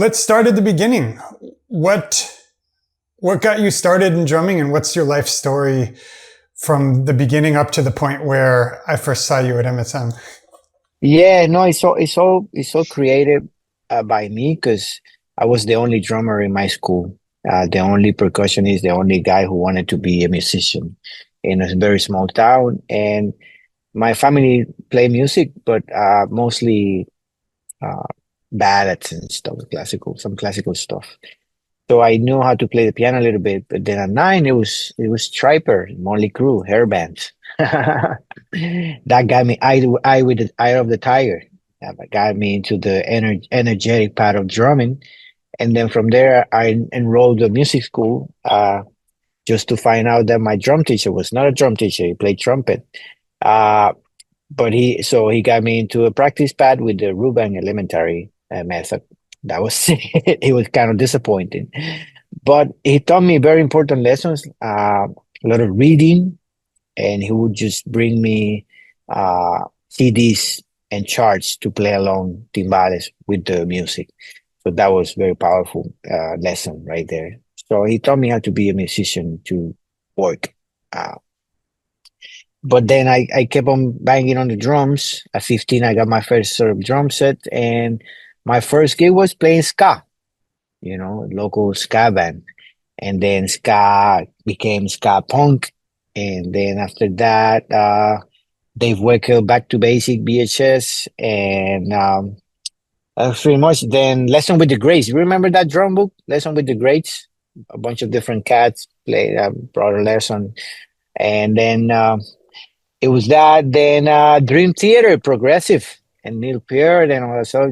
let's start at the beginning. What what got you started in drumming, and what's your life story from the beginning up to the point where I first saw you at MSM? Yeah, no, it's all created by me because I was the only drummer in my school, the only percussionist, the only guy who wanted to be a musician in a very small town. And my family play music, but mostly uh, ballads and stuff, some classical stuff. So I knew how to play the piano a little bit, but then at nine it was Striper, Motley Crue, hair bands. That got me eye with the eye of the tiger. That got me into the energetic part of drumming, and then from there I enrolled in music school. Just to find out that my drum teacher was not a drum teacher; he played trumpet. Uh, but he got me into a practice pad with the Ruben Elementary method. That was it was kind of disappointing, but he taught me very important lessons. A lot of reading, and he would just bring me CDs and charts to play along timbales with the music. So that was very powerful lesson right there. So he taught me how to be a musician to work. Uh, but then I kept on banging on the drums. At 15, I got my first sort of drum set, and my first gig was playing ska, local ska band. And then ska became ska punk. And then after that, Dave Weckl, Back to Basic, BHS, and pretty much then Lesson with the Greats. You remember that drum book, Lesson with the Greats? A bunch of different cats played, brought a lesson. And then it was that, then Dream Theater, Progressive, and Neil Peart and all that stuff.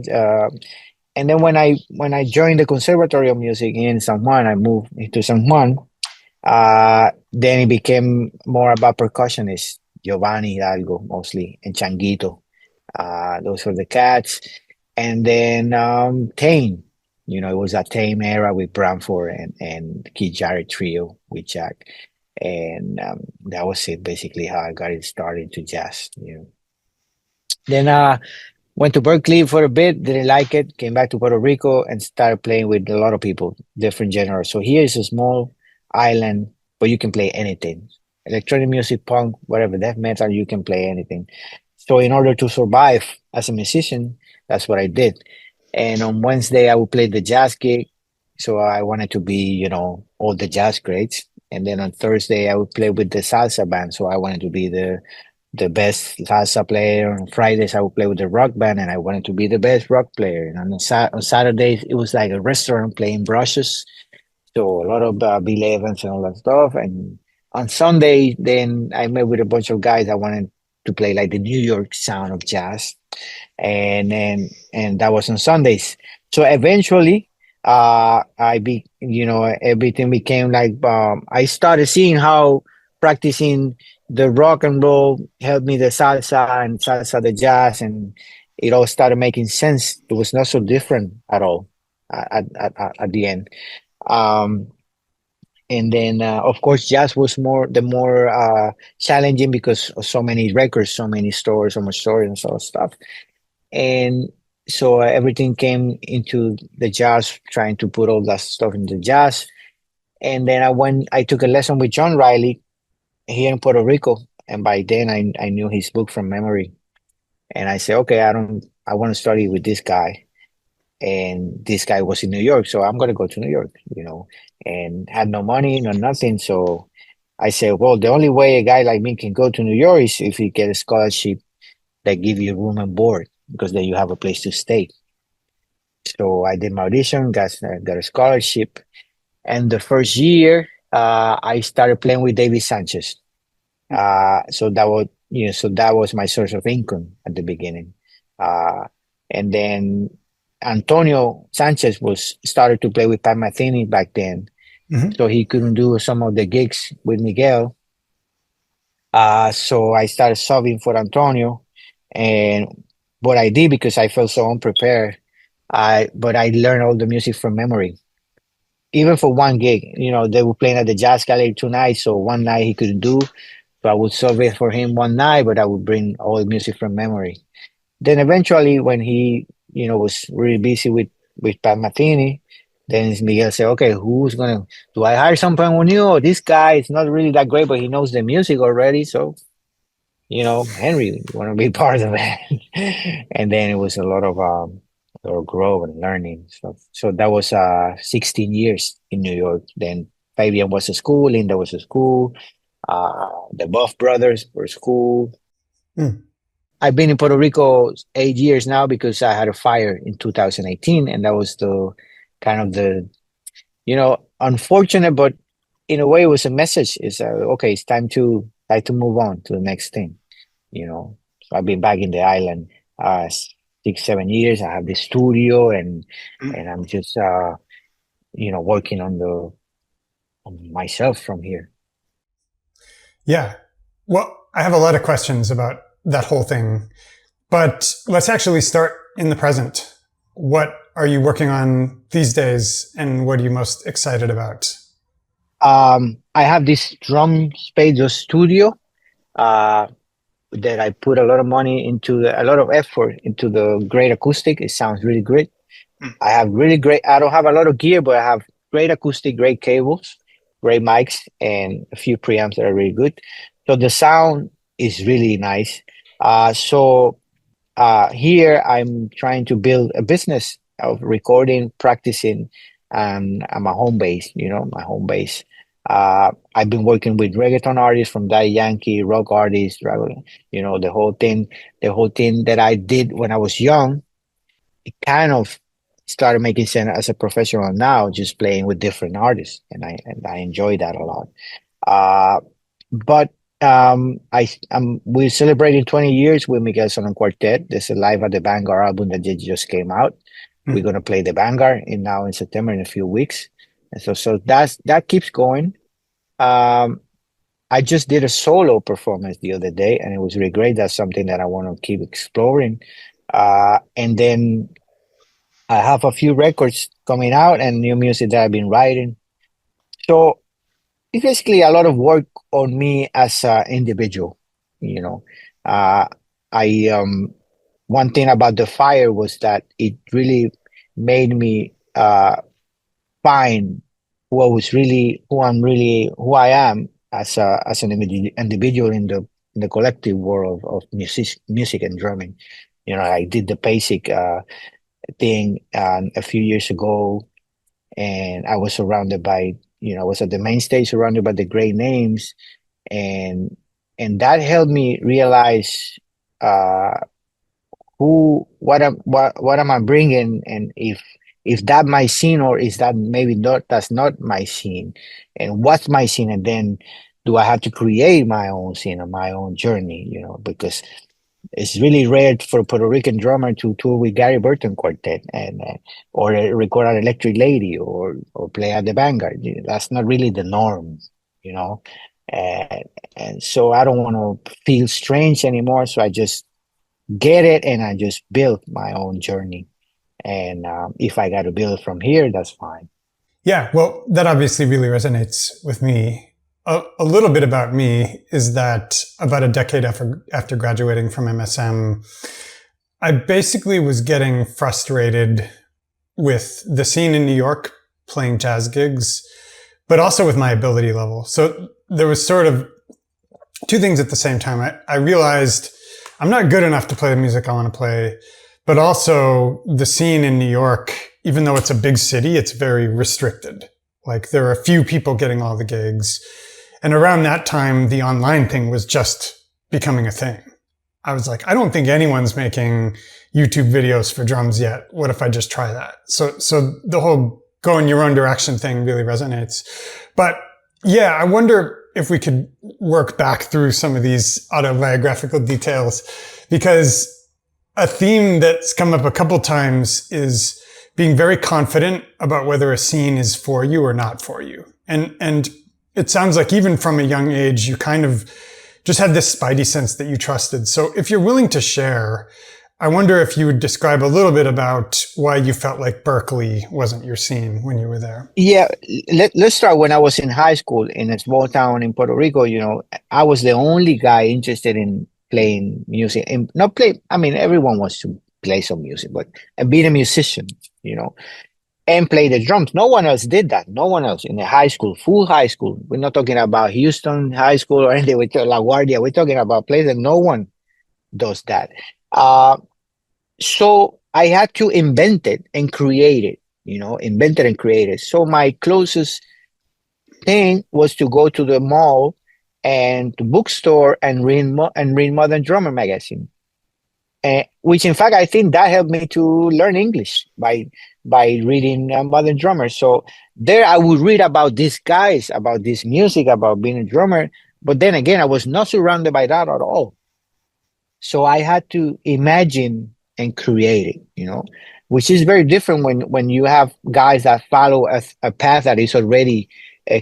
And then when I joined the Conservatory of Music in San Juan, I moved into San Juan. Then it became more about percussionists, Giovanni Hidalgo mostly, and Changuito. Those were the cats. And then Tame, it was a Tame era with Bramford and Keith Jarrett Trio with Jack. And that was it, basically how I got it started to jazz. Then went to Berkeley for a bit, didn't like it, came back to Puerto Rico and started playing with a lot of people, different genres. So here is a small island, but you can play anything. Electronic music, punk, whatever, death metal, you can play anything. So in order to survive as a musician, that's what I did. And on Wednesday, I would play the jazz gig. So I wanted to be, all the jazz greats. And then on Thursday, I would play with the salsa band. So I wanted to be the best salsa player. On Fridays, I would play with the rock band, and I wanted to be the best rock player. And on Saturdays, it was like a restaurant playing brushes. So a lot of Bill Evans and all that stuff. And on Sunday, then I met with a bunch of guys that wanted to play like the New York sound of jazz, and that was on Sundays. So eventually, everything became like I started seeing how practicing the rock and roll helped me the salsa and salsa the jazz, and it all started making sense. It was not so different at all at the end. Um, and then of course jazz was more challenging because of so many records, so many stores, so much story and so stuff. And so everything came into the jazz, trying to put all that stuff into jazz. And then I took a lesson with John Riley here in Puerto Rico, and by then I knew his book from memory. And I said, okay, I want to study with this guy. And this guy was in New York, so I'm gonna go to New York, and had no money, no nothing. So I said, well, the only way a guy like me can go to New York is if you get a scholarship that give you room and board, because then you have a place to stay. So I did my audition, got a scholarship, and the first year I started playing with David Sanchez. So that was my source of income at the beginning. Uh, and then Antonio Sanchez was started to play with Pat Metheny back then, Hmm. so he couldn't do some of the gigs with Miguel. So I started subbing for Antonio, and what I did, because I felt so unprepared, I learned all the music from memory. Even for one gig, they were playing at the Jazz Gallery 2 nights, so one night he couldn't do, so I would sub it for him one night, but I would bring all the music from memory. Then eventually, when he, was really busy with with Pat Metheny. Then Miguel said, okay, do I hire someone new? Or this guy is not really that great, but he knows the music already. So, Henry, you want to be part of it? And then it was a lot of growth and learning. So that was 16 years in New York. Then Fabian was a school, Linda was a school, the Buff brothers were school. Hmm. I've been in Puerto Rico 8 years now because I had a fire in 2018, and that was the kind of unfortunate, but in a way, it was a message. It's okay, it's time to move on to the next thing. So I've been back in the island 6, 7 years. I have the studio, and I'm just working on myself from here. Yeah. Well, I have a lot of questions about that whole thing, but let's actually start in the present. What are you working on these days, and what are you most excited about? I have this drum space studio uh, that I put a lot of money into, a lot of effort into the great acoustic. It sounds really great. I have really great. I don't have a lot of gear, but I have great acoustic, great cables, great mics, and a few preamps that are really good. So the sound is really nice. Here I'm trying to build a business of recording, practicing, and I'm a home base. My home base. I've been working with reggaeton artists from Daddy Yankee, rock artists, the whole thing. The whole thing that I did when I was young, it kind of started making sense as a professional now, just playing with different artists, and I enjoy that a lot. Uh, but we're celebrating 20 years with Miguel Sonon Quartet. There's a Live at the Vanguard album that just came out. Hmm. We're gonna play the Vanguard now in September in a few weeks, and so that keeps going. Um, I just did a solo performance the other day, and it was really great. That's something that I want to keep exploring. And then I have a few records coming out and new music that I've been writing. So it's basically a lot of work on me as an individual. You know, uh, I One thing about the fire was that it really made me find who I am as an individual in the collective world of music and drumming. I did the basic thing a few years ago, and I was surrounded by, I was at the main stage surrounded by the great names, and that helped me realize uh, what am I bringing, and if that my scene, or is that maybe not, that's not my scene, and what's my scene, and then do I have to create my own scene or my own journey, because it's really rare for a Puerto Rican drummer to tour with Gary Burton Quartet, and or record at Electric Lady, or play at the Vanguard. That's not really the norm, you know. And, and so I don't want to feel strange anymore. So I just get it, and I just build my own journey. And if I got to build it from here, that's fine. Yeah, well, that obviously really resonates with me. A little bit about me is that about a decade after graduating from MSM, I basically was getting frustrated with the scene in New York playing jazz gigs, but also with my ability level. So there was sort of two things at the same time. I realized I'm not good enough to play the music I want to play, but also the scene in New York, even though it's a big city, it's very restricted. Like there are a few people getting all the gigs. And around that time, the online thing was just becoming a thing. I was like, I don't think anyone's making YouTube videos for drums yet. What if I just try that? So the whole go in your own direction thing really resonates. But yeah, I wonder if we could work back through some of these autobiographical details, because a theme that's come up a couple times is being very confident about whether a scene is for you or not for you. And it sounds like even from a young age, you kind of just had this spidey sense that you trusted. So if you're willing to share, I wonder if you would describe a little bit about why you felt like Berkeley wasn't your scene when you were there. Yeah, let's start when I was in high school in a small town in Puerto Rico. I was the only guy interested in playing music, and not play. I mean, everyone wants to play some music, but being a musician. and play the drums. No one else did that. No one else in the high school, full high school. We're not talking about Houston High School or anything. We're talking LaGuardia. We're talking about places that no one does that. So I had to invent it and create it, invent it and create it. So my closest thing was to go to the mall and to bookstore and read Modern Drummer magazine. Which in fact I think that helped me to learn English by reading Modern Drummer. So there I would read about these guys, about this music, about being a drummer. But then again, I was not surrounded by that at all. So I had to imagine and create it, which is very different when you have guys that follow a path that is already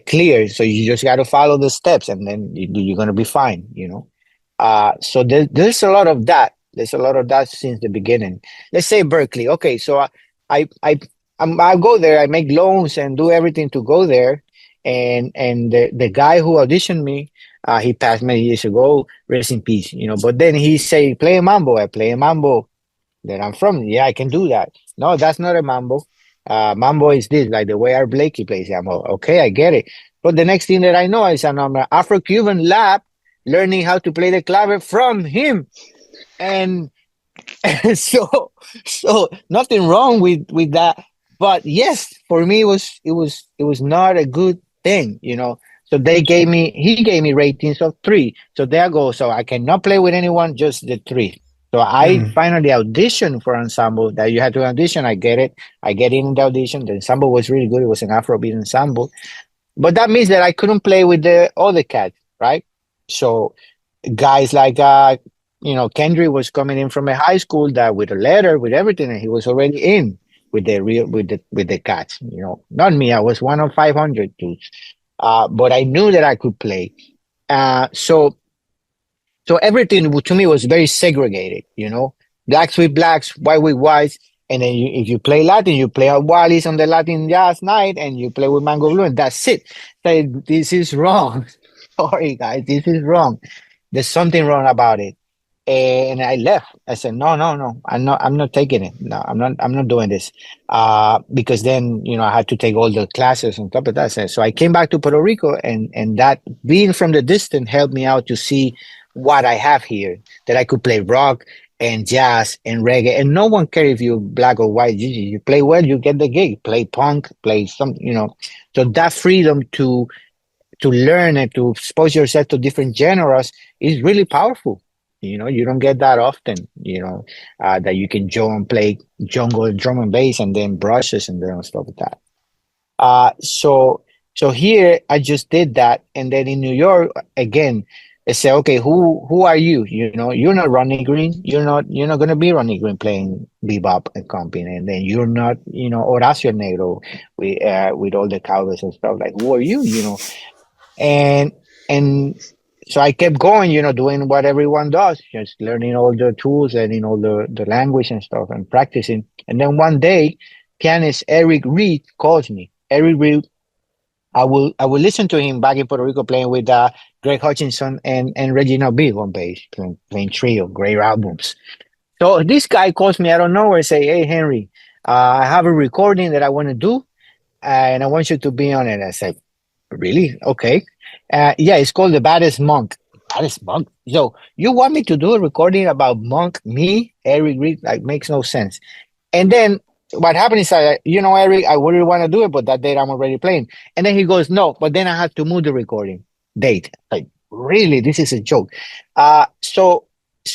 clear. So you just got to follow the steps, and then you're going to be fine. So there's a lot of that. There's a lot of that since the beginning. Let's say Berkeley. Okay, so I go there. I make loans and do everything to go there. And the guy who auditioned me, he passed many years ago. Rest in peace. But then he say, "Play a mambo." I play a mambo that I'm from. Yeah, I can do that. No, that's not a mambo. Mambo is this, like the way Art Blakey plays mambo. Okay, I get it. But the next thing that I know is I'm an Afro-Cuban lab learning how to play the clave from him. And so nothing wrong with that, but yes, for me it was not a good thing. So he gave me ratings of 3. So there I go. So I cannot play with anyone, just the 3. So I finally auditioned for ensemble that you had to audition. I get it. I get in the audition. The ensemble was really good. It was an Afrobeat ensemble, but that means that I couldn't play with the other cats, right? So guys like Kendrick was coming in from a high school that with a letter, with everything, and he was already in with the cats. Not me. I was one of 500 dudes, but I knew that I could play. So everything to me was very segregated. Blacks with blacks, white with whites, and then if you play Latin, you play at Wallis on the Latin jazz night, and you play with Mango Blue, and that's it. So this is wrong. Sorry, guys, this is wrong. There's something wrong about it. And I left. I said, no, I'm not taking it. No, I'm not doing this. Because then, I had to take all the classes on top of that. So I came back to Puerto Rico, and that being from the distance helped me out to see what I have here, that I could play rock and jazz and reggae. And no one cares if you're black or white. You play well, you get the gig. Play punk, play something, So that freedom to learn and to expose yourself to different genres is really powerful. You don't get that often, that you can play jungle, drum and bass, and then brushes and then stuff like that. So here I just did that. And then in New York, again, I say, okay, who are you? You're not Ronnie Green. You're not going to be Ronnie Green playing bebop and comping. And then you're not, Horacio Negro with all the cowboys and stuff. Like, who are you? And so I kept going, doing what everyone does, just learning all the tools, learning all the language and stuff, and practicing. And then one day, pianist Eric Reed calls me. Eric Reed, I will listen to him back in Puerto Rico playing with Greg Hutchinson and Reginald Big on bass, playing trio, great albums. So this guy calls me out of nowhere and say, "Hey, Henry, I have a recording that I want to do, and I want you to be on it." I said, "Really? Okay." Yeah, it's called The Baddest Monk. Baddest Monk? So you want me to do a recording about Monk, me, Eric Reed? Like, makes no sense. And then what happened is, Eric, I really want to do it, but that date I'm already playing. And then he goes, "No, but then I have to move the recording date." Like, really? This is a joke. So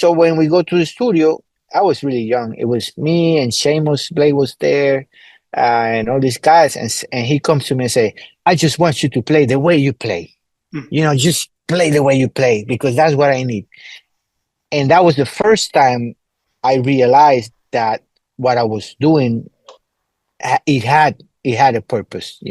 when we go to the studio, I was really young. It was me and Seamus Blake was there, and all these guys. And he comes to me and say, "I just want you to play the way you play. Just play the way you play, because that's what I need." And that was the first time I realized that what I was doing, it had a purpose,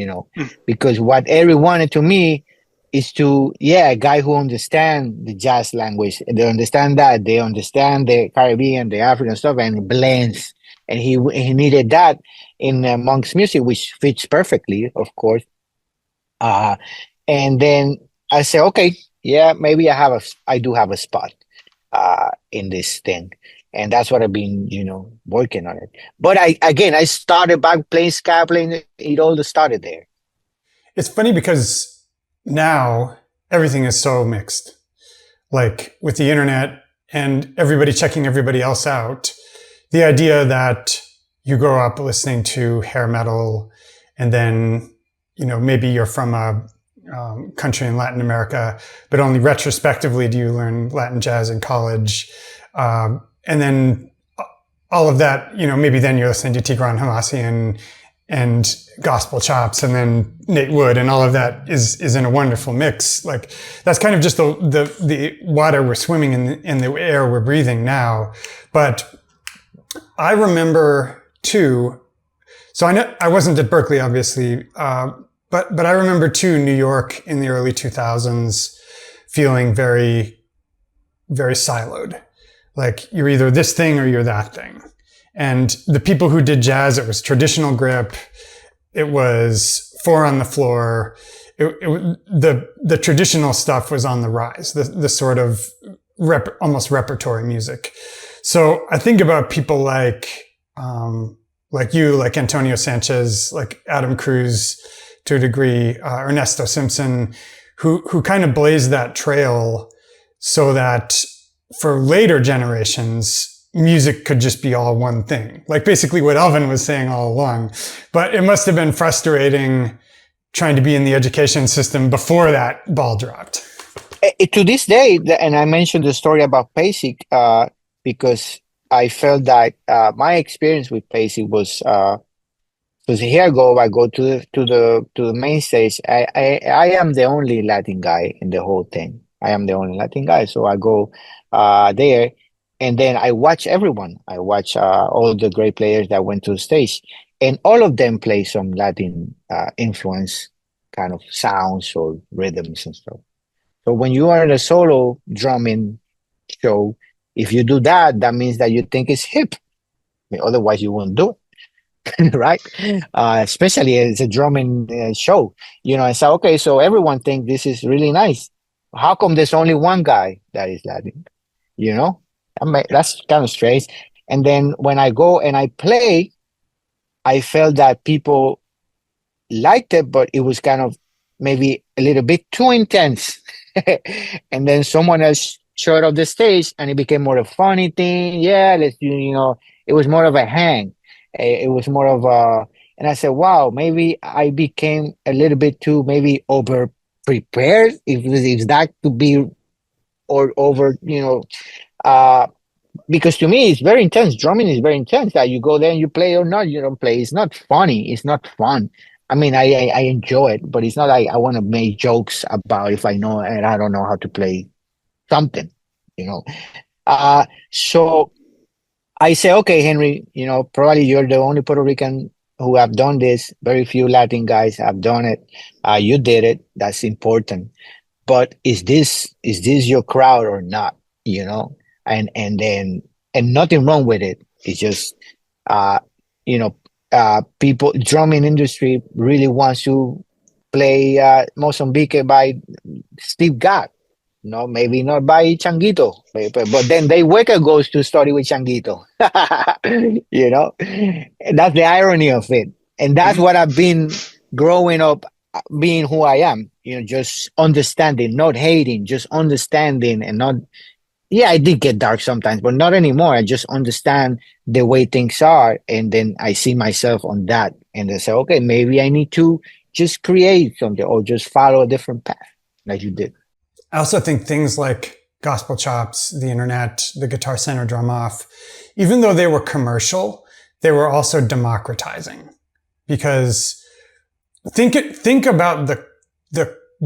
because what Eric wanted to me is a guy who understands the jazz language. They understand that. They understand the Caribbean, the African stuff, and it blends. And he needed that in Monk's music, which fits perfectly, of course. And then I said, okay, yeah, maybe I do have a spot in this thing. And that's what I've been, working on it. But I started back playing ska, playing it all started there. It's funny because now everything is so mixed. Like with the internet and everybody checking everybody else out, the idea that you grow up listening to hair metal and then, maybe you're from a country in Latin America, but only retrospectively do you learn Latin jazz in college. And then all of that, maybe then you're listening to Tigran Hamasyan and Gospel Chops and then Nate Wood, and all of that is in a wonderful mix. Like that's kind of just the water we're swimming in the air we're breathing now. But I remember too, so I know I wasn't at Berkeley, obviously, but I remember too, New York in the early 2000s feeling very, very siloed. Like you're either this thing or you're that thing. And the people who did jazz, it was traditional grip. It was four on the floor. The traditional stuff was on the rise, the sort of almost repertory music. So I think about people like you, like Antonio Sanchez, like Adam Cruz to a degree, Ernesto Simpson, who kind of blazed that trail so that for later generations, music could just be all one thing. Like basically what Alvin was saying all along. But it must have been frustrating trying to be in the education system before that ball dropped. To this day, and I mentioned the story about PASIC because I felt that my experience with PASIC was because here I go to the main stage. I am the only Latin guy in the whole thing. I am the only Latin guy, so I go there, and then I watch everyone. I watch all the great players that went to the stage, and all of them play some Latin influence kind of sounds or rhythms and stuff. So when you are in a solo drumming show, if you do that, that means that you think it's hip. I mean, otherwise, you won't do it, right? Especially as a drumming show, And so, okay, so everyone thinks this is really nice. How come there's only one guy that is Latin? That's kind of strange. And then when I go and I play, I felt that people liked it, but it was kind of maybe a little bit too intense. And then someone else showed up the stage and it became more a funny thing. Yeah, let's do, it was more of a hang. It was more of a, and I said, wow, maybe I became a little bit too maybe over prepared, if that could be, or over, because to me it's very intense. Drumming is very intense. That you go there and you play or not, you don't play. It's not funny. It's not fun. I mean, I enjoy it, but it's not like I want to make jokes about if I know and I don't know how to play something, So I say, okay, Henry, probably you're the only Puerto Rican who have done this. Very few Latin guys have done it. You did it. That's important. But is this your crowd or not? And nothing wrong with it. It's just, people, drumming industry really wants to play Mozambique by Steve Gadd. Maybe not by Changuito, but then they Weka goes to study with Changuito. That's the irony of it, and that's what I've been growing up, being who I am. Just understanding, not hating, just understanding, and not. Yeah, I did get dark sometimes, but not anymore. I just understand the way things are, and then I see myself on that, and I say, okay, maybe I need to just create something or just follow a different path, like you did. I also think things like Gospel Chops, the internet, the Guitar Center Drum Off, even though they were commercial, they were also democratizing. Because think about the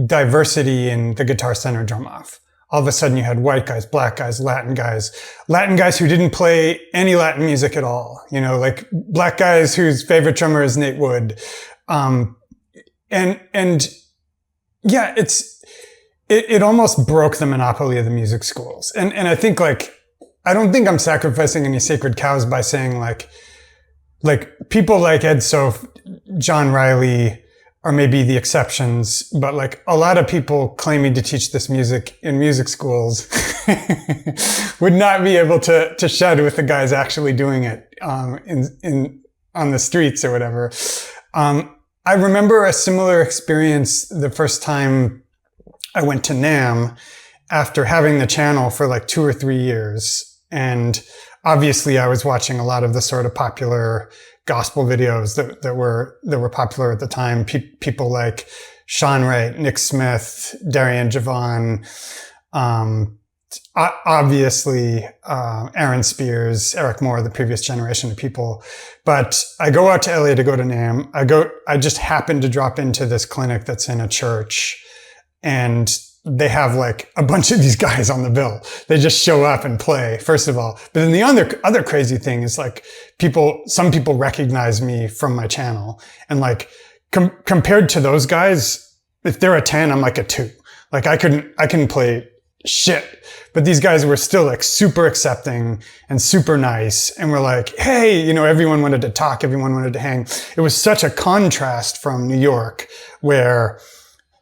diversity in the Guitar Center Drum Off. All of a sudden you had white guys, black guys, Latin guys who didn't play any Latin music at all. Like black guys whose favorite drummer is Nate Wood. And yeah, it almost broke the monopoly of the music schools. And I think I don't think I'm sacrificing any sacred cows by saying like people like Ed Soph, John Riley, are maybe the exceptions, but like a lot of people claiming to teach this music in music schools would not be able to shed with the guys actually doing it in on the streets or whatever. I remember a similar experience the first time I went to NAMM after having the channel for like 2 or 3 years. And obviously I was watching a lot of the sort of popular gospel videos that were popular at the time. People like Sean Wright, Nick Smith, Darian Javon, obviously Aaron Spears, Eric Moore, the previous generation of people. But I go out to LA to go to NAMM. I just happened to drop into this clinic that's in a church, and they have like a bunch of these guys on the bill. They just show up and play, first of all. But then the other crazy thing is like some people recognize me from my channel, and like compared to those guys, if they're a 10, I'm like a 2. Like I couldn't play shit, but these guys were still like super accepting and super nice, and were like, hey, you know, everyone wanted to talk, everyone wanted to hang. It was such a contrast from New York, where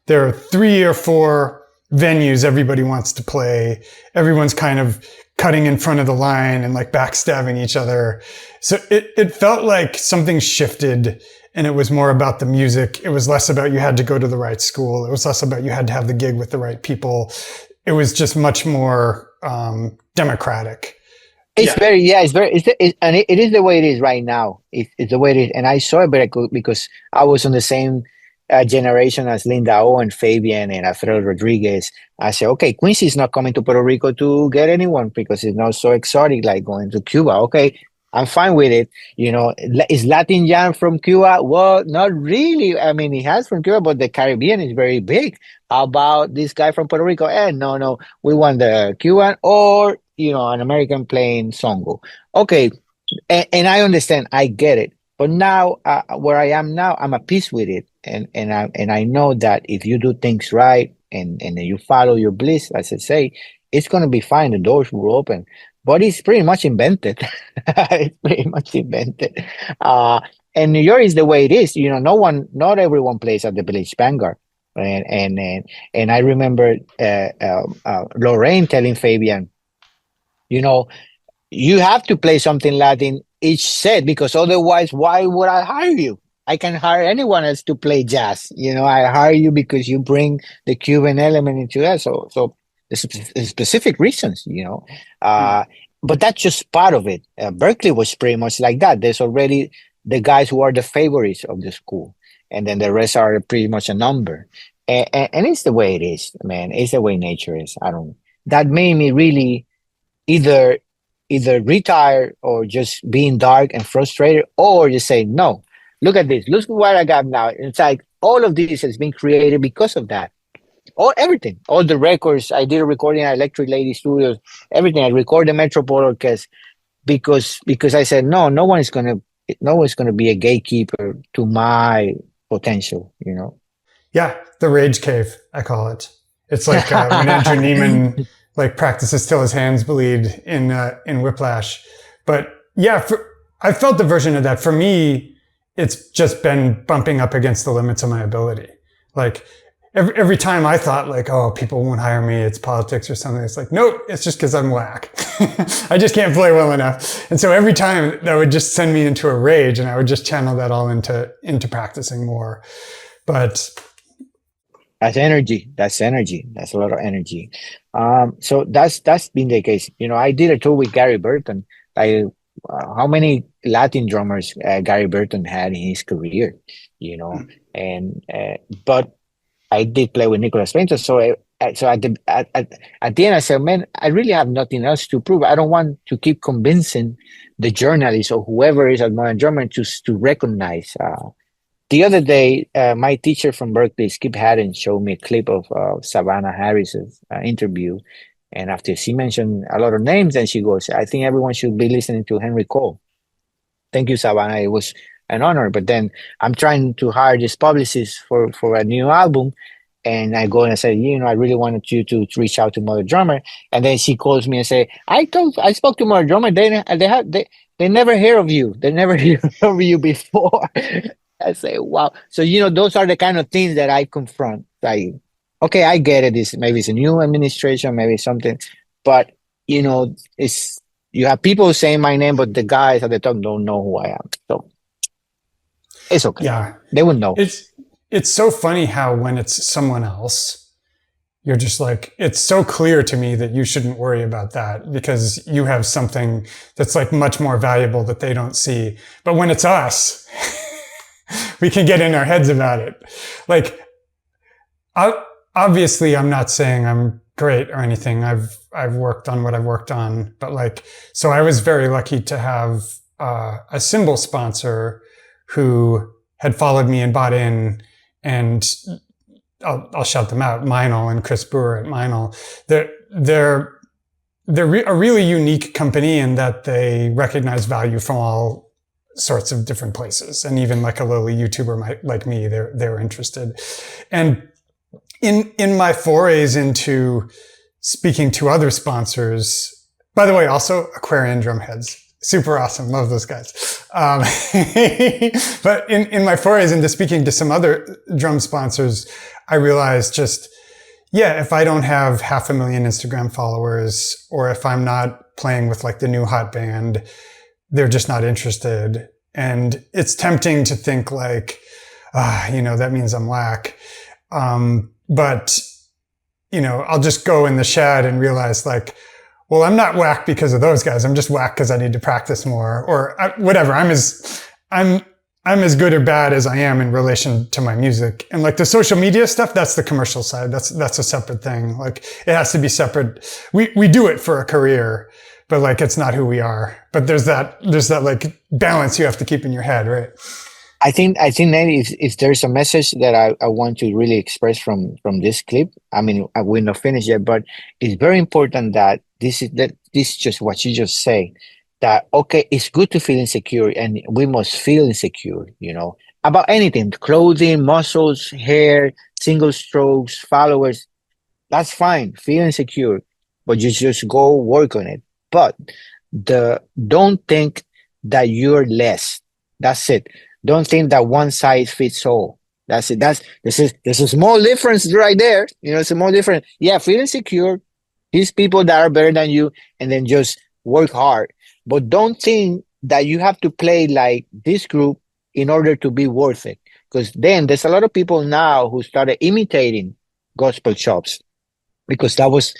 there are 3 or 4 venues everybody wants to play. Everyone's kind of cutting in front of the line and like backstabbing each other. So it felt like something shifted, and it was more about the music. It was less about you had to go to the right school. It was less about you had to have the gig with the right people. It was just much more democratic. It's and it is the way it is right now. It's the way it is. And I saw it very good because I was on the same generation as Linda O and Fabian and Alfredo Rodriguez. I said, okay, Quincy's not coming to Puerto Rico to get anyone because it's not so exotic like going to Cuba. Okay, I'm fine with it. You know, is Latin Jam from Cuba? Well, not really. I mean, he has from Cuba, but the Caribbean is very big. How about this guy from Puerto Rico? No, we want the Cuban or, you know, an American playing songo. Okay, and I understand. I get it. But now, where I am now, I'm at peace with it, and I know that if you do things right and you follow your bliss, as I say, it's gonna be fine. The doors will open. But it's pretty much invented. It's pretty much invented. And New York is the way it is. You know, not everyone plays at the Village Vanguard. And I remember Lorraine telling Fabian, you know, you have to play something Latin each set, because otherwise, why would I hire you? I can hire anyone else to play jazz. You know, I hire you because you bring the Cuban element into that. So there's specific reasons, you know. But that's just part of it. Berkeley was pretty much like that. There's already the guys who are the favorites of the school, and then the rest are pretty much a number. And it's the way it is, man. It's the way nature is. That made me really either retire or just being dark and frustrated, or just say, no, look at this. Look what I got now. It's like all of this has been created because of that. Everything, all the records. I did a recording at Electric Lady Studios, everything. I recorded Metropole Orchestra because I said, no one's gonna be a gatekeeper to my potential, you know? Yeah. The rage cave, I call it. It's like when Andrew Neiman like practices till his hands bleed in Whiplash. But yeah, I felt the version of that. For me, it's just been bumping up against the limits of my ability. Like every time I thought like, oh, people won't hire me, it's politics or something. It's like, nope, it's just because I'm whack. I just can't play well enough. And so every time that would just send me into a rage, and I would just channel that all into practicing more. But that's energy. That's a lot of energy. So that's been the case. You know, I did a tour with Gary Burton. How many Latin drummers Gary Burton had in his career? You know, and but I did play with Nicolas Painter. So at the end, I said, man, I really have nothing else to prove. I don't want to keep convincing the journalists or whoever is at Modern Drummer to recognize. The other day, my teacher from Berkeley, Skip Haddon, showed me a clip of Savannah Harris's interview. And after she mentioned a lot of names, and she goes, I think everyone should be listening to Henry Cole. Thank you, Savannah. It was an honor. But then I'm trying to hire this publicist for a new album. And I go and I say, you know, I really wanted you to reach out to Mother Drummer. And then she calls me and say, I spoke to Mother Drummer. They never hear of you. They never hear of you before. I say, wow. So, those are the kind of things that I confront. Like, okay, I get it. Maybe it's a new administration, maybe something, but it's you have people saying my name, but the guys at the top don't know who I am. So it's okay. Yeah. They will know. It's so funny how when it's someone else, you're just like, it's so clear to me that you shouldn't worry about that because you have something that's like much more valuable that they don't see. But when it's us, we can get in our heads about it. Like, obviously I'm not saying I'm great or anything. I've worked on what I've worked on, but like, so I was very lucky to have a cymbal sponsor who had followed me and bought in, and I'll shout them out, Meinl and Chris Brewer at Meinl. They're a really unique company in that they recognize value from all sorts of different places, and even like a lowly YouTuber like me, they're interested. And in my forays into speaking to other sponsors, by the way, also Aquarian Drumheads, super awesome, love those guys. But in my forays into speaking to some other drum sponsors, I realized just, yeah, if I don't have 500,000 Instagram followers, or if I'm not playing with like the new hot band, they're just not interested. And it's tempting to think like, that means I'm whack. But, I'll just go in the shed and realize like, well, I'm not whack because of those guys. I'm just whack because I need to practice more, or whatever. I'm as good or bad as I am in relation to my music. And like the social media stuff, that's the commercial side. That's a separate thing. Like it has to be separate. We do it for a career, but like it's not who we are. But there's that like balance you have to keep in your head, right? I think Nate, if there's a message that I want to really express from this clip, I mean, we're not finished yet, but it's very important that this is just what you just say, that, okay, it's good to feel insecure, and we must feel insecure, about anything, clothing, muscles, hair, single strokes, followers. That's fine. Feel insecure, but you just go work on it. But don't think that you're less. That's it. Don't think that one size fits all. That's it. There's a small difference right there. It's a small difference. Yeah, feel insecure. These people that are better than you, and then just work hard. But don't think that you have to play like this group in order to be worth it. Because then there's a lot of people now who started imitating gospel chops, because that was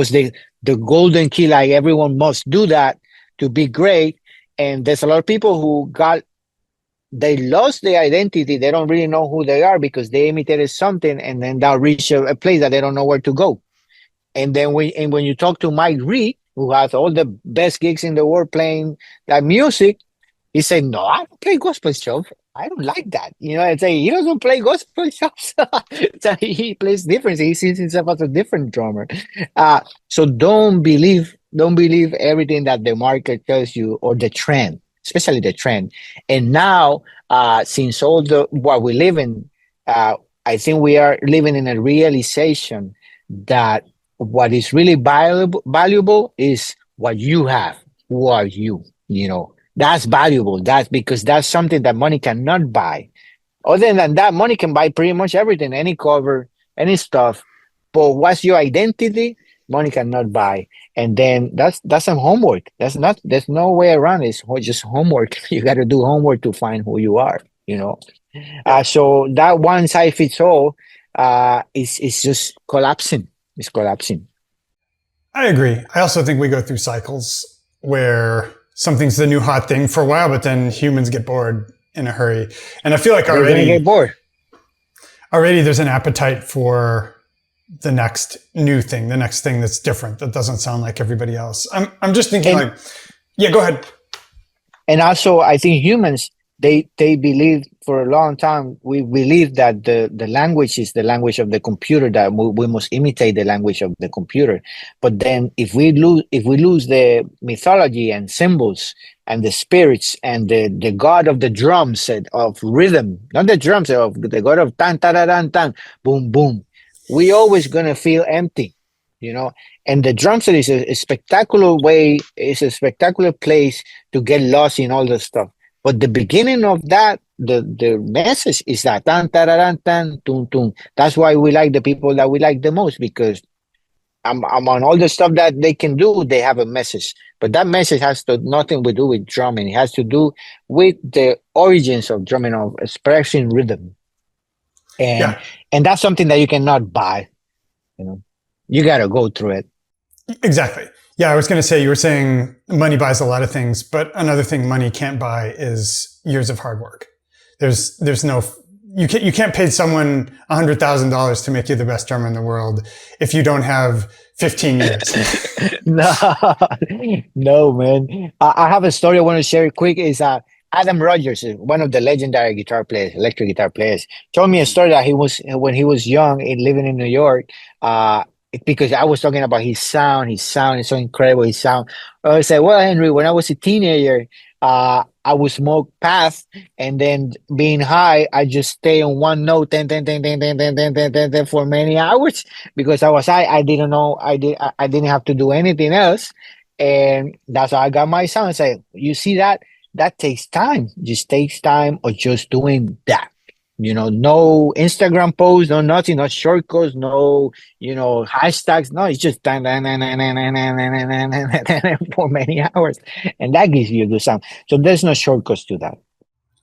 the golden key. Like everyone must do that to be great. And there's a lot of people who they lost their identity. They don't really know who they are because they imitated something, and then they'll reach a place that they don't know where to go. And then when you talk to Mike Reed, who has all the best gigs in the world playing that music, he said, "No, I don't play gospel chops. I don't like that." It's like he doesn't play gospel chops. So he plays different. He sees himself as a different drummer. So don't believe everything that the market tells you, or the trend, especially the trend. And now, since all what we live in, I think we are living in a realization that what is really valuable is what you have. Who are you? That's valuable. That's because that's something that money cannot buy. Other than that, money can buy pretty much everything, any cover, any stuff. But what's your identity? Money cannot buy. And then that's some homework. There's no way around it. It's just homework. You got to do homework to find who you are, So that one size fits all is just collapsing. It's collapsing. I agree. I also think we go through cycles where something's the new hot thing for a while, but then humans get bored in a hurry. And I feel like They're gonna get bored. Already there's an appetite for the next new thing, the next thing that's different, that doesn't sound like everybody else. I'm just thinking yeah, go ahead. And also, I think humans, they believe for a long time, we believe that the language is the language of the computer, that we must imitate the language of the computer. But then if we lose the mythology and symbols and the spirits and the god of the drums, of rhythm, not the drums, of the god of tan tan tan tan, boom boom, we always gonna feel empty. And the drum set is a spectacular way, it's a spectacular place to get lost in all the stuff. But the beginning of that the message is that tan tararan tan tum tum. That's why we like the people that we like the most, because I'm on all the stuff that they can do. They have a message, but that message has to nothing to do with drumming. It has to do with the origins of drumming, of expressing rhythm, and Yeah, and that's something that you cannot buy. You know, you got to go through it. exactly. Yeah, I was going to say, you were saying money buys a lot of things, but another thing money can't buy is years of hard work. There's no, you can't pay someone $100,000 to make you the best drummer in the world if you don't have 15 years. No, no, man. I have a story I want to share quick. Is Adam Rogers, one of the legendary guitar players, electric guitar players, told me a story that he was when he was young and living in New York. Because I was talking about his sound. His sound is so incredible. His sound. I said, "Well, Henry, when I was a teenager, I would smoke path, and then being high, I just stay on one note, ten, for many hours." Because I was I didn't know I didn't have to do anything else, and that's how I got my sound. It's like, you see that takes time. Just takes time of just doing that. No Instagram posts, no nothing, no shortcuts, no hashtags. No, it's just for many hours, and that gives you a good sound. So there's no shortcuts to that.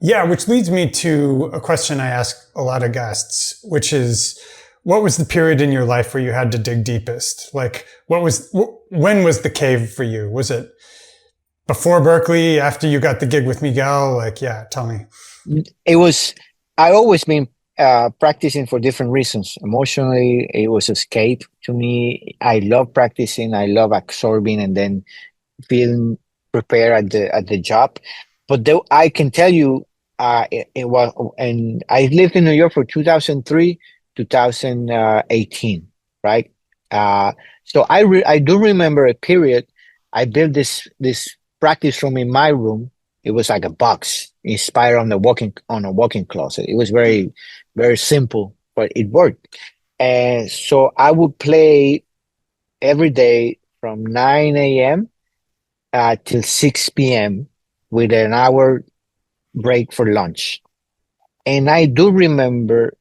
Yeah, which leads me to a question I ask a lot of guests, which is, what was the period in your life where you had to dig deepest? Like, when was the cave for you? Was it before Berkeley, after you got the gig with Miguel? Like, yeah, tell me. It was. I always been practicing for different reasons. Emotionally, it was escape to me. I love practicing. I love absorbing and then feeling prepared at the job. But though I can tell you, it was, and I lived in New York for 2003, 2018, right? So I do remember a period. I built this practice room in my room. It was like a box inspired on a walking closet. It was very, very simple, but it worked. And so I would play every day from 9 a.m. Till 6 p.m. with an hour break for lunch. And I do remember,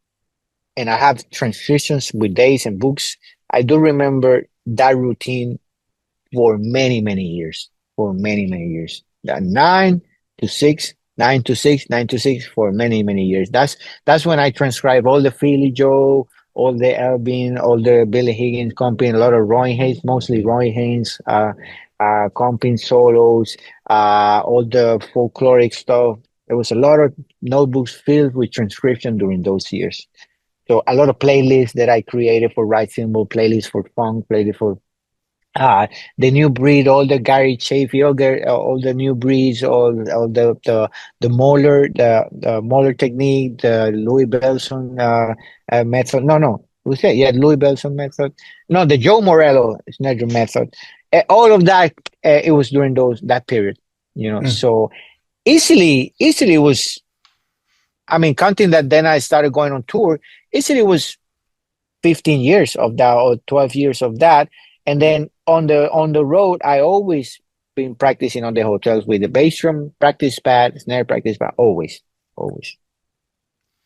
and I have transcriptions with days and books. I do remember that routine for many, many years, for many, many years. That 9 to 6, 9 to 6, 9 to 6 for many, many years. That's when I transcribe all the Philly Joe, all the Elvin, all the Billy Higgins comping, a lot of Roy Haynes, mostly Roy Haynes, comping solos, all the folkloric stuff. There was a lot of notebooks filled with transcription during those years. So a lot of playlists that I created for right cymbal, playlists for funk, playlists for the new breed, all the Gary Chafee, all the new breeds, all the Moeller, the Moeller technique, the Louis Bellson method. No, who's that? Yeah, Louis Bellson method. No, the Joe Morello snare method. All of that, it was during that period. Mm. So easily was. I mean, counting that, then I started going on tour. Easily was 15 years of that, or 12 years of that. And then on the road, I always been practicing on the hotels with the bass drum practice pad, snare practice pad, always.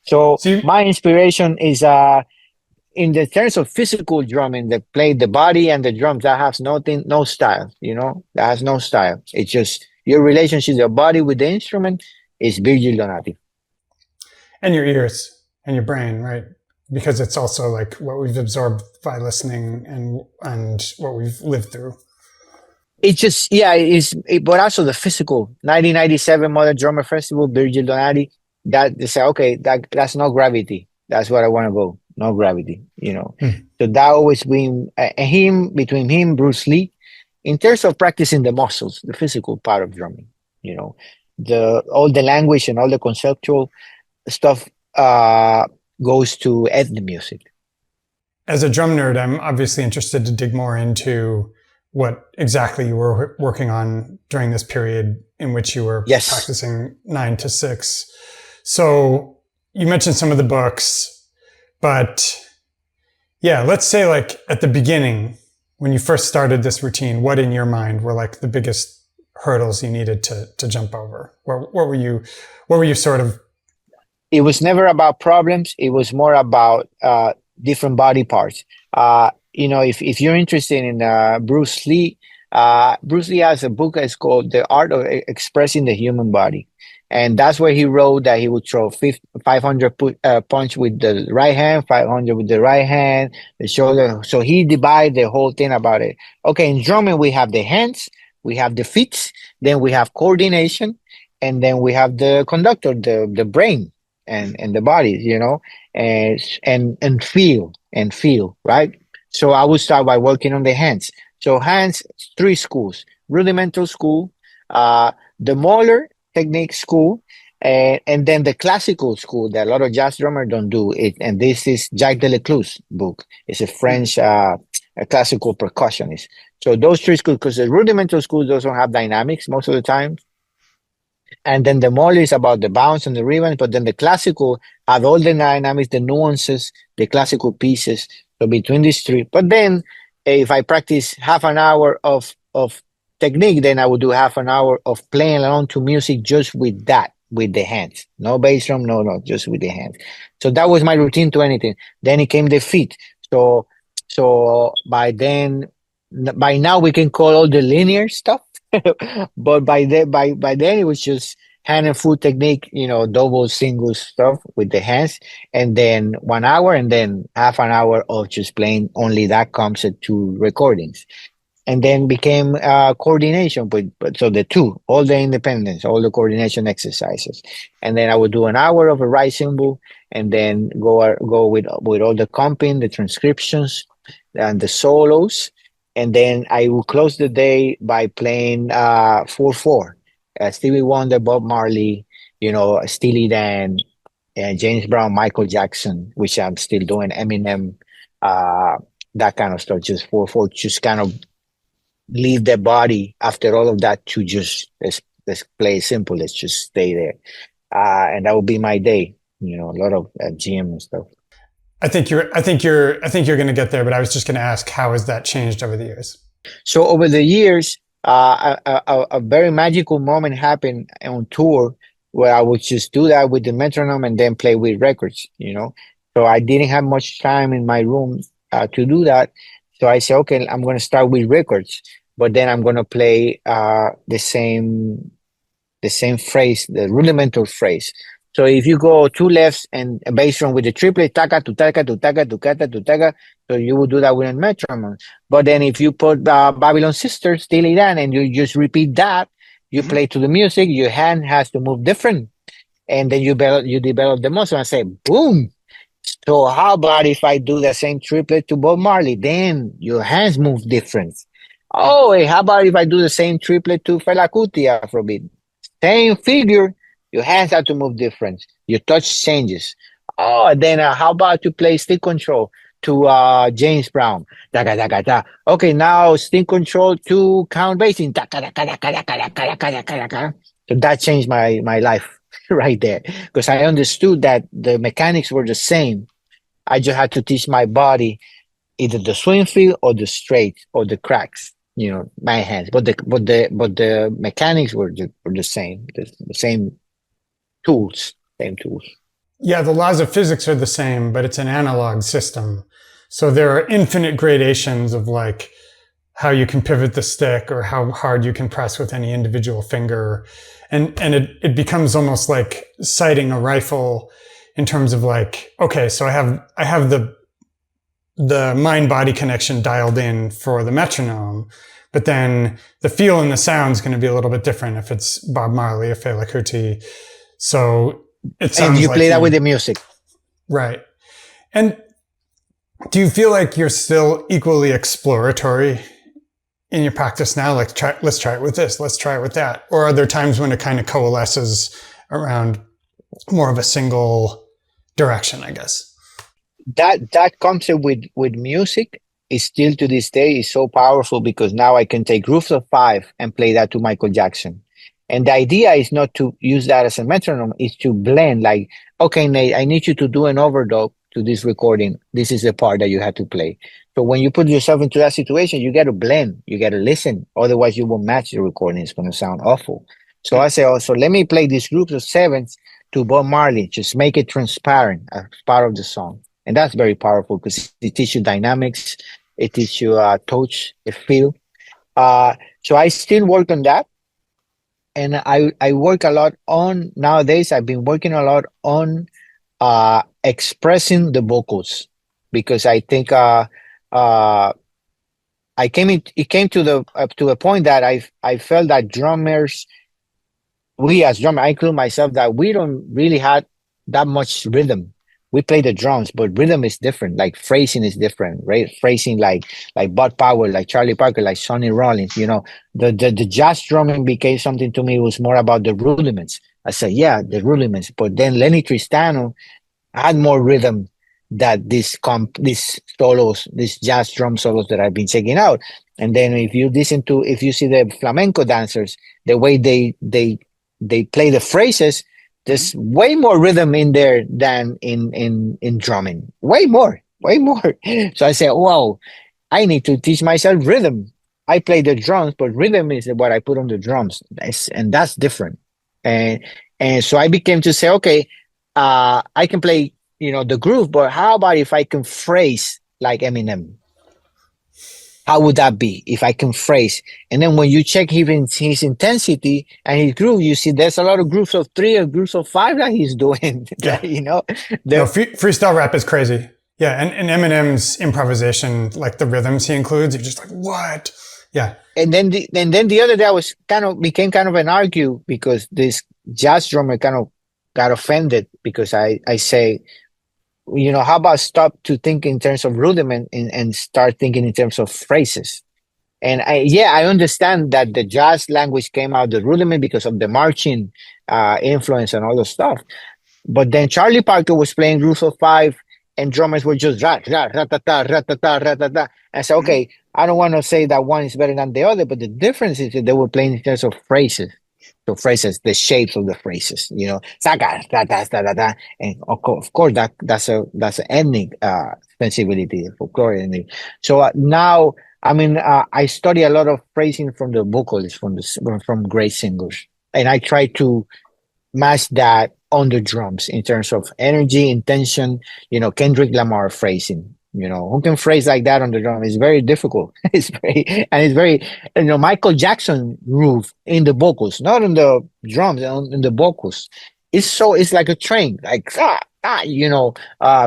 So So you, my inspiration is in the terms of physical drumming, that play the body and the drums, that has nothing, no style, that has no style. It's just your relationship, your body with the instrument, is Virgil Donati. and your ears and your brain, right? Because it's also like what we've absorbed by listening and what we've lived through. It just, yeah, but also the physical. 1997 Modern Drummer Festival, Virgil Donati. That they say, okay, that's no gravity. That's what I want to go. No gravity. Hmm. So that always been between him, Bruce Lee, in terms of practicing the muscles, the physical part of drumming. You know, the all the language and all the conceptual stuff goes to ethnic music. As a drum nerd, I'm obviously interested to dig more into what exactly you were working on during this period in which you were Yes. practicing 9 to 6. So you mentioned some of the books, but yeah, let's say like at the beginning, when you first started this routine, what in your mind were like the biggest hurdles you needed to jump over? What were you sort of it was never about problems. It was more about different body parts. If you're interested in Bruce Lee has a book that's called The Art of Expressing the Human Body. And that's where he wrote that he would throw 500 punch with the right hand, 500 with the right hand, the shoulder. So he divided the whole thing about it. Okay, in drumming, we have the hands, we have the feet, then we have coordination, and then we have the conductor, the brain and the body, and feel, right? So I would start by working on the hands. So hands, three schools: rudimental school, the Mahler technique school, and then the classical school that a lot of jazz drummers don't do it. And this is Jacques Delecluze book. It's a French a classical percussionist. So those three schools, because the rudimental schools doesn't have dynamics most of the time. And then the Mahler is about the bounce and the rhythm, but then the classical have all the dynamics, the nuances, the classical pieces. So between these three, but then if I practice half an hour of technique, then I would do half an hour of playing along to music just with that, with the hands. No bass drum, no, just with the hands. So that was my routine to anything. Then it came the feet. So by now we can call all the linear stuff. But by then it was just hand and foot technique, double, single stuff with the hands, and then 1 hour, and then half an hour of just playing only that concept to recordings, and then became coordination. But so the two, all the independence, all the coordination exercises, and then I would do an hour of a right cymbal, and then go with all the comping, the transcriptions, and the solos. And then I will close the day by playing 4/4. Stevie Wonder, Bob Marley, Steely Dan, James Brown, Michael Jackson, which I'm still doing, Eminem, that kind of stuff. Just 4/4, just kind of leave the body after all of that to just let's play simple. Let's just stay there, and that will be my day. A lot of gym and stuff. I think you're going to get there, but I was just going to ask, how has that changed over the years? So over the years, a very magical moment happened on tour where I would just do that with the metronome and then play with records. So I didn't have much time in my room to do that. So I said, okay, I'm going to start with records, but then I'm going to play the same phrase, the rudimental phrase. So if you go two lefts and a bass drum with the triplet, taka to taka to taka to kata to taka, so you would do that with a metronome. But then if you put Babylon Sisters, Steely Dan, and you just repeat that, you play to the music, your hand has to move different. And then you develop the muscle and say, boom. So how about if I do the same triplet to Bob Marley? Then your hands move different. Oh, hey, how about if I do the same triplet to Fela Kuti Afrobeat? Same figure. Your hands have to move different. Your touch changes. Oh, then how about to play stick control to James Brown? Daga, daga, da. Okay, now stick control to Count Basie. So that changed my life right there, because I understood that the mechanics were the same. I just had to teach my body either the swing feel or the straight or the cracks. My hands, but the mechanics were the same. The same tools. Yeah, the laws of physics are the same, but it's an analog system. So there are infinite gradations of like how you can pivot the stick or how hard you can press with any individual finger. And it becomes almost like sighting a rifle in terms of like, okay, so I have the mind-body connection dialed in for the metronome, but then the feel and the sound is going to be a little bit different if it's Bob Marley or Fela Kuti. So it sounds and you like play that with the music. Right. And do you feel like you're still equally exploratory in your practice now? Like, let's try it with this, let's try it with that. Or are there times when it kind of coalesces around more of a single direction, I guess? That concept with music is still to this day is so powerful, because now I can take Groups of Five and play that to Michael Jackson. And the idea is not to use that as a metronome, it's to blend. Like, okay, Nate, I need you to do an overdub to this recording. This is the part that you have to play. So when you put yourself into that situation, you got to blend, you got to listen. Otherwise, you won't match the recording. It's going to sound awful. So I say, also, let me play these groups of sevens to Bob Marley. Just make it transparent as part of the song, and that's very powerful because it teaches you dynamics, it teaches you touch, a feel. So I still work on that, and I work a lot on nowadays. I've been working a lot on expressing the vocals because I think it came to the to a point that I felt that drummers, we as drummers, I include myself, that we don't really have that much rhythm. We play the drums, but rhythm is different. Like phrasing is different, right? Phrasing like Bud Powell, like Charlie Parker, like Sonny Rollins. The jazz drumming became something to me. It was more about the rudiments. I said, yeah, the rudiments. But then Lenny Tristano had more rhythm that these solos, these jazz drum solos that I've been checking out. And then if you see the flamenco dancers, the way they play the phrases, there's way more rhythm in there than in drumming. Way more. So I said, wow, I need to teach myself rhythm. I play the drums, but rhythm is what I put on the drums. That's different. And so I became to say, okay, I can play, the groove, but how about if I can phrase like Eminem? How would that be if I can phrase? And then when you check his intensity and his groove, you see there's a lot of groups of 3 or groups of 5 that he's doing. Yeah. No, freestyle rap is crazy. Yeah, and Eminem's improvisation, like the rhythms he includes, you're just like, what? Yeah. And then the other day became kind of an argue because this jazz drummer kind of got offended because I say, how about stop to think in terms of rudiment and start thinking in terms of phrases? And I understand that the jazz language came out the rudiment because of the marching influence and all the stuff. But then Charlie Parker was playing groups of 5 and drummers were just ra-ta-ta, ra-ta-ta, ra-ta-ta. I said, okay, I don't want to say that one is better than the other, but the difference is that they were playing in terms of phrases. So phrases, the shapes of the phrases, saga, da, da, da, da, da. And of course, that's an ethnic sensibility, folklore ethnic. So now, I study a lot of phrasing from the vocalists, from great singers, and I try to match that on the drums in terms of energy, intention. Kendrick Lamar phrasing. Who can phrase like that on the drum? It's very difficult. It's very, Michael Jackson groove in the vocals, not on the drums, in the vocals. It's like a train, like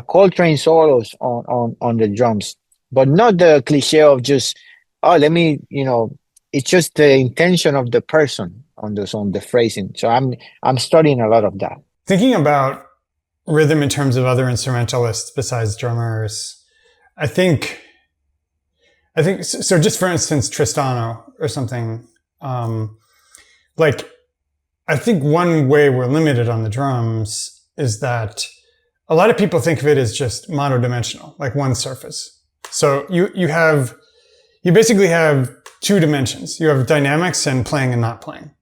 Coltrane solos on the drums, but not the cliche of just, it's just the intention of the person on the phrasing. So I'm studying a lot of that. Thinking about rhythm in terms of other instrumentalists besides drummers, I think so. Just for instance, Tristano or something, like I think one way we're limited on the drums is that a lot of people think of it as just monodimensional, like one surface. So you basically have 2 dimensions. You have dynamics and playing and not playing,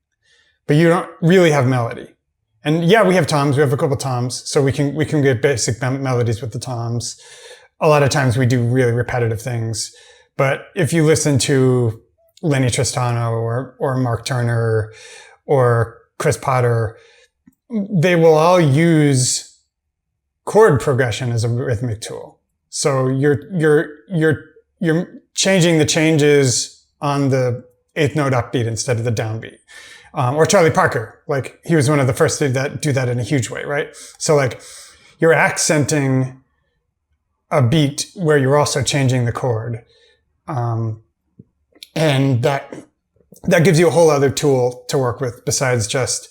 but you don't really have melody. And yeah, we have toms. We have a couple toms, so we can get basic melodies with the toms. A lot of times we do really repetitive things, but if you listen to Lenny Tristano or Mark Turner or Chris Potter, they will all use chord progression as a rhythmic tool. So you're changing the changes on the 8th note upbeat instead of the downbeat. Or Charlie Parker, like he was one of the first to do that in a huge way, right? So like you're accenting a beat where you're also changing the chord. And that gives you a whole other tool to work with besides just,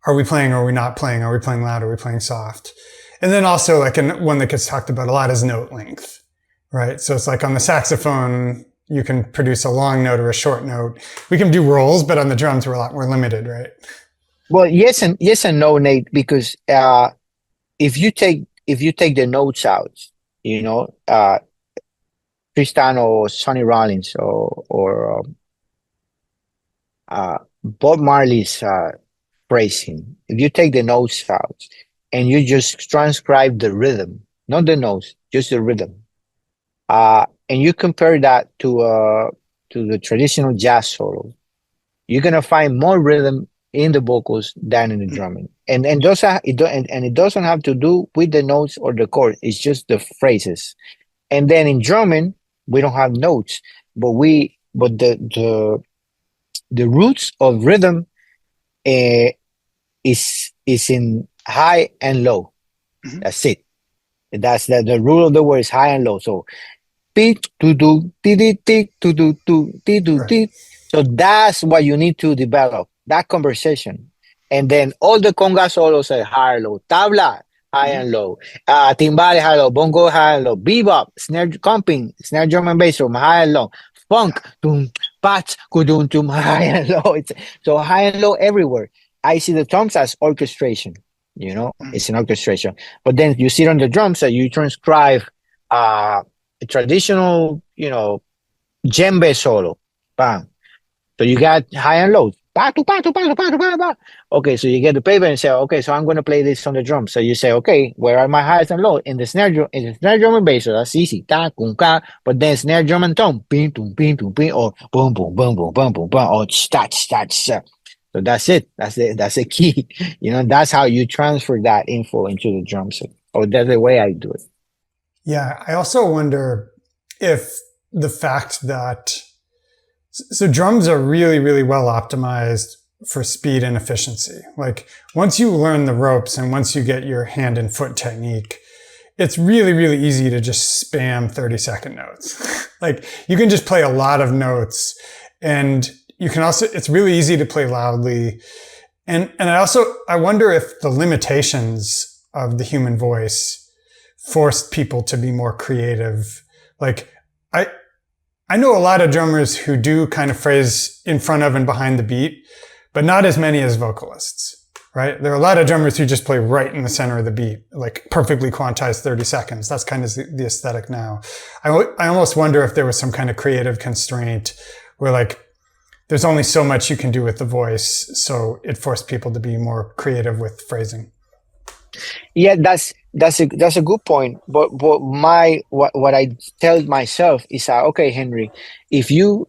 are we playing or are we not playing? Are we playing loud? Are we playing soft? And then also like one that gets talked about a lot is note length, right? So it's like on the saxophone, you can produce a long note or a short note. We can do rolls, but on the drums, we're a lot more limited, right? Well, yes and no, Nate, because if you take the notes out, Tristano or Sonny Rollins or Bob Marley's phrasing, if you take the notes out and you just transcribe the rhythm, not the notes, just the rhythm, and you compare that to the traditional jazz solo, you're gonna find more rhythm in the vocals than in the drumming. And those are, and it doesn't have to do with the notes or the chord. It's just the phrases. And then in drumming, we don't have notes, but the roots of rhythm uh, is in high and low. Mhm. That's it. That's the rule of the word is high and low. So beat to do ti ti ti to do Right. ti. So that's what you need to develop, that conversation. And then all the conga solos are high and low. Tabla, high and low. Timbale, high and low. Bongo, high and low. Bebop, snare comping, snare drum and bass drum, high and low. Funk, tum, pat, kudum, tum, high and low. It's so high and low everywhere. I see the drums as orchestration. It's an orchestration. But then you sit on the drums and you transcribe a traditional, djembe solo. Bam. So you got high and low. Pa, tu, pa, tu, pa, tu, pa, tu, pa, pa. Okay, so you get the paper and say, okay, so I'm going to play this on the drum. So you say, okay, where are my highs and lows? In the snare drum and bass, so that's easy. Ta, kun, ka. But then snare drum and tone, ping, tum, ping, tum, ping, or boom, boom, boom, boom, boom, boom, boom, or stat, stat, stat. So that's it. That's it. That's the key. That's how you transfer that info into the drum set. Or that's the way I do it. Yeah. I also wonder if the fact that, so drums are really, really well optimized for speed and efficiency. Like once you learn the ropes and once you get your hand and foot technique, it's really, really easy to just spam 30-second notes. Like you can just play a lot of notes, and you can also, it's really easy to play loudly. And I wonder if the limitations of the human voice forced people to be more creative. Like I know a lot of drummers who do kind of phrase in front of and behind the beat, but not as many as vocalists, right? There are a lot of drummers who just play right in the center of the beat, like perfectly quantized 30 seconds. That's kind of the aesthetic now. I almost wonder if there was some kind of creative constraint where like, there's only so much you can do with the voice. So it forced people to be more creative with phrasing. Yeah, that's a good point. But what I tell myself is okay, Henry, if you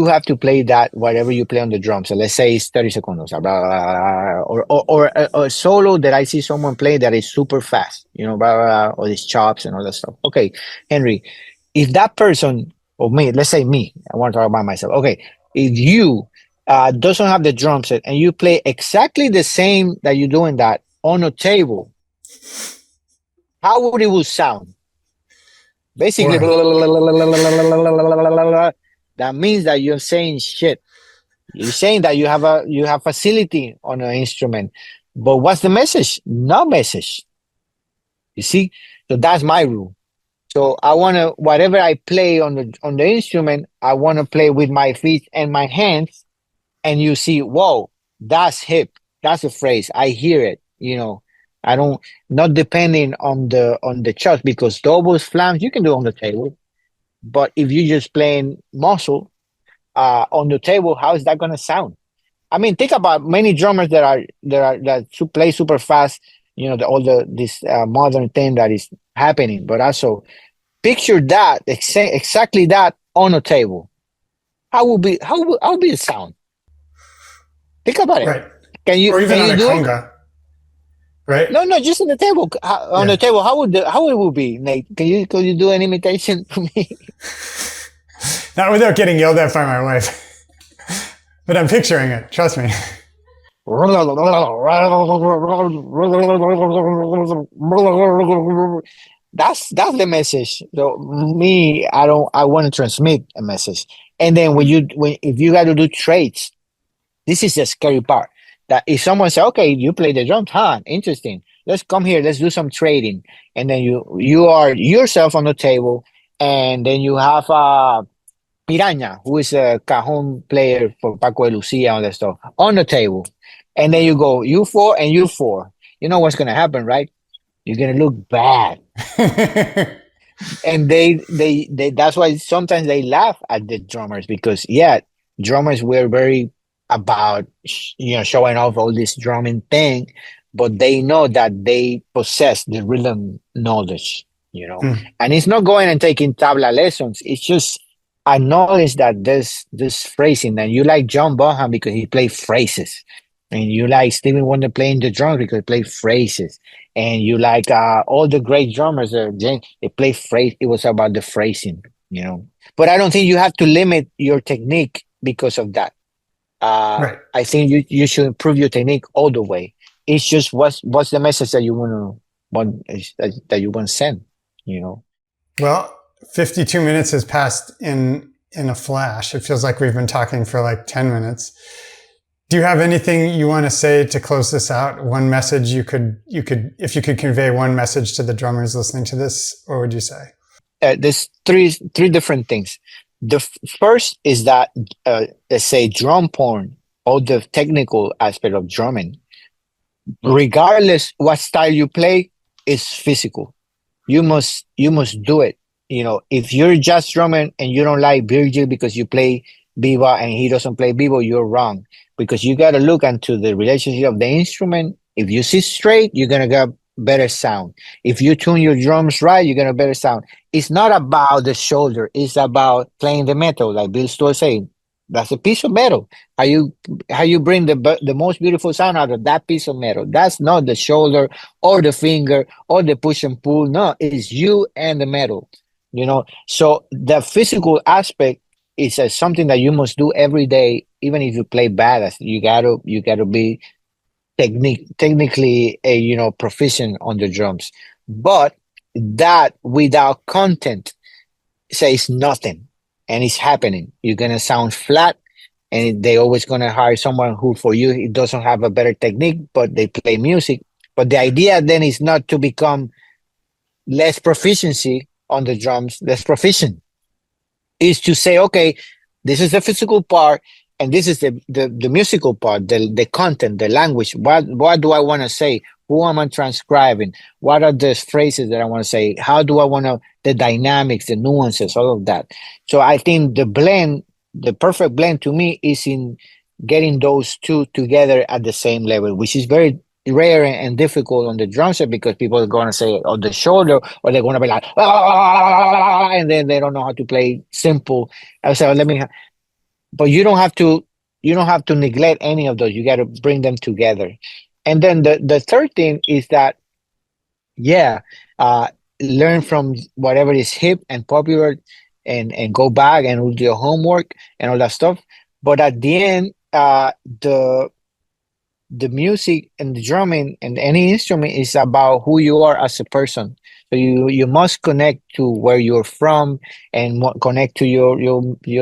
have to play that whatever you play on the drum, so let's say it's 30 seconds, blah, blah, blah, or a solo that I see someone play that is super fast, blah, blah, blah, or these chops and all that stuff. Okay, Henry, if that person or me, let's say me, I want to talk about myself. Okay, if you doesn't have the drum set and you play exactly the same that you're doing that on a table, how would it will sound? Basically, that means that you're saying shit. You're saying that you have facility on an instrument, but what's the message? No message. You see, so that's my rule. So I want to, whatever I play on the instrument, I want to play with my feet and my hands. And you see, whoa, that's hip. That's a phrase. I hear it. I don't, not depending on the chops, because doubles, flams, you can do on the table. But if you're just playing muscle on the table, how is that going to sound? I mean, think about many drummers that play super fast. This modern thing that is happening, but also picture that exactly that on a table. How will be the sound? Think about it. Right. Can you or even can on you a do it? conga, right? No, just on the table. On the table, how it will be, Nate? Can you do an imitation for me? Not without getting yelled at by my wife. But I'm picturing it. Trust me. That's the message. So me, I want to transmit a message. And then if you got to do trades, this is the scary part. That if someone say, okay, you play the drums, interesting. Let's come here. Let's do some trading. And then you are yourself on the table, and then you have Piraña, who is a cajon player for Paco de Lucia and that stuff, on the table. And then you go, you four and you four. You know what's going to happen, right? You're going to look bad. And they that's why sometimes they laugh at the drummers, because drummers were very about showing off all this drumming thing, but they know that they possess the rhythm knowledge, and it's not going and taking tabla lessons. It's just I noticed that this phrasing, and you like John Bonham because he played phrases, and you like Stevie Wonder playing the drums because he played phrases, and you like all the great drummers, James, they play phrase. It was about the phrasing, you know. But I don't think you have to limit your technique because of that. Right. I think you should improve your technique all the way. It's just what's the message that you that you want to send, you know. Well, 52 minutes has passed in a flash. It feels like we've been talking for like 10 minutes. Do you have anything you want to say to close this out? One message you could, if you could convey one message to the drummers listening to this, what would you say? There's three different things. The first is that let's say drum porn, all the technical aspect of drumming, regardless what style you play, is physical. You must do it. You know, if you're just drumming and you don't like Virgil because you play bebop and he doesn't play bebop, you're wrong. Because you got to look into the relationship of the instrument. If you sit straight, you're gonna get better sound. If you tune your drums right, you're gonna better sound. It's not about the shoulder. It's about playing the metal, like Bill Stoll saying. That's a piece of metal. How you bring the most beautiful sound out of that piece of metal. That's not the shoulder or the finger or the push and pull. No, it's you and the metal. You know, so the physical aspect is something that you must do every day, even if you play bad. You gotta be technically proficient on the drums. But that without content says nothing, and it's happening. You're gonna sound flat, and they always gonna hire someone who, for you, it doesn't have a better technique, but they play music. But the idea then is not to become less proficiency on the drums, less proficient. Is to say, okay, this is the physical part, and this is the musical part, the content, the language. What do I want to say? Who am I transcribing? What are the phrases that I want to say? How do I want to, the dynamics, the nuances, all of that. So I think the perfect blend to me is in getting those two together at the same level, which is very rare and difficult on the drum set, because people are going to say on the shoulder, or they're going to be like, and then they don't know how to play simple. I say, but you don't have to neglect any of those. You got to bring them together. And then the third thing is that, yeah, learn from whatever is hip and popular, and go back and do your homework and all that stuff. But at the end, the music and the drumming and any instrument is about who you are as a person. So you must connect to where you're from, and connect to your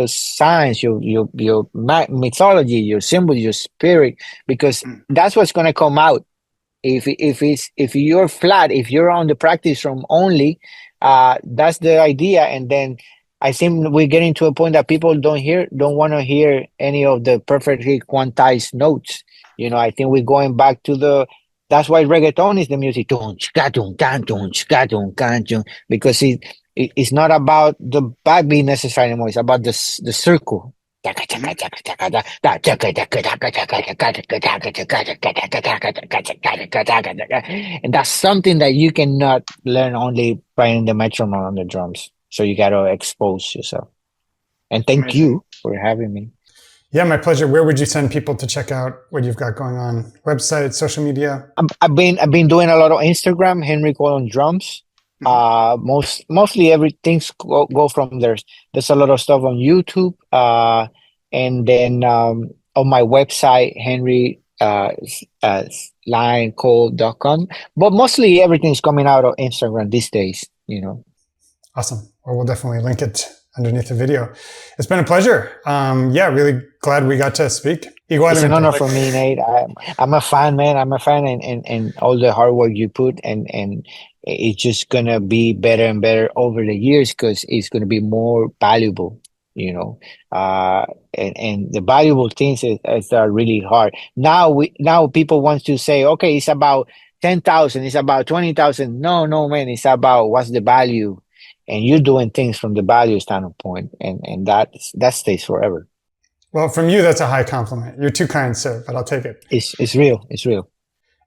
science, your mythology, your symbol, your spirit, because that's what's going to come out. If you're flat, if you're on the practice room only, that's the idea. And then I think we're getting to a point that people don't want to hear any of the perfectly quantized notes. You know, I think we're going back to that's why reggaeton is the music, because it's not about the backbeat necessarily anymore. It's about the circle. And that's something that you cannot learn only playing the metronome on the drums. So you got to expose yourself. And thank you for having me. Yeah, my pleasure. Where would you send people to check out what you've got going on? Website, social media? I've been doing a lot of Instagram, Henry Colon Drums. Mostly everything's go from there. There's a lot of stuff on YouTube. And then on my website, henry-linecole.com. But mostly everything's coming out of Instagram these days, you know. Awesome. Well, we'll definitely link it underneath the video. It's been a pleasure. Yeah, really glad we got to speak. It's an honor for me, Nate. I'm a fan, man. I'm a fan, and all the hard work you put, and it's just gonna be better and better over the years, because it's gonna be more valuable, you know. And the valuable things are really hard. Now people want to say, okay, it's about 10,000, it's about 20,000. No, man, it's about what's the value. And you're doing things from the value standpoint, and that stays forever. Well, from you, that's a high compliment. You're too kind, sir, but I'll take it. It's real. It's real.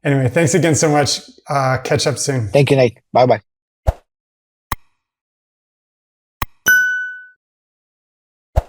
Anyway, thanks again so much. Catch up soon. Thank you, Nate. Bye-bye.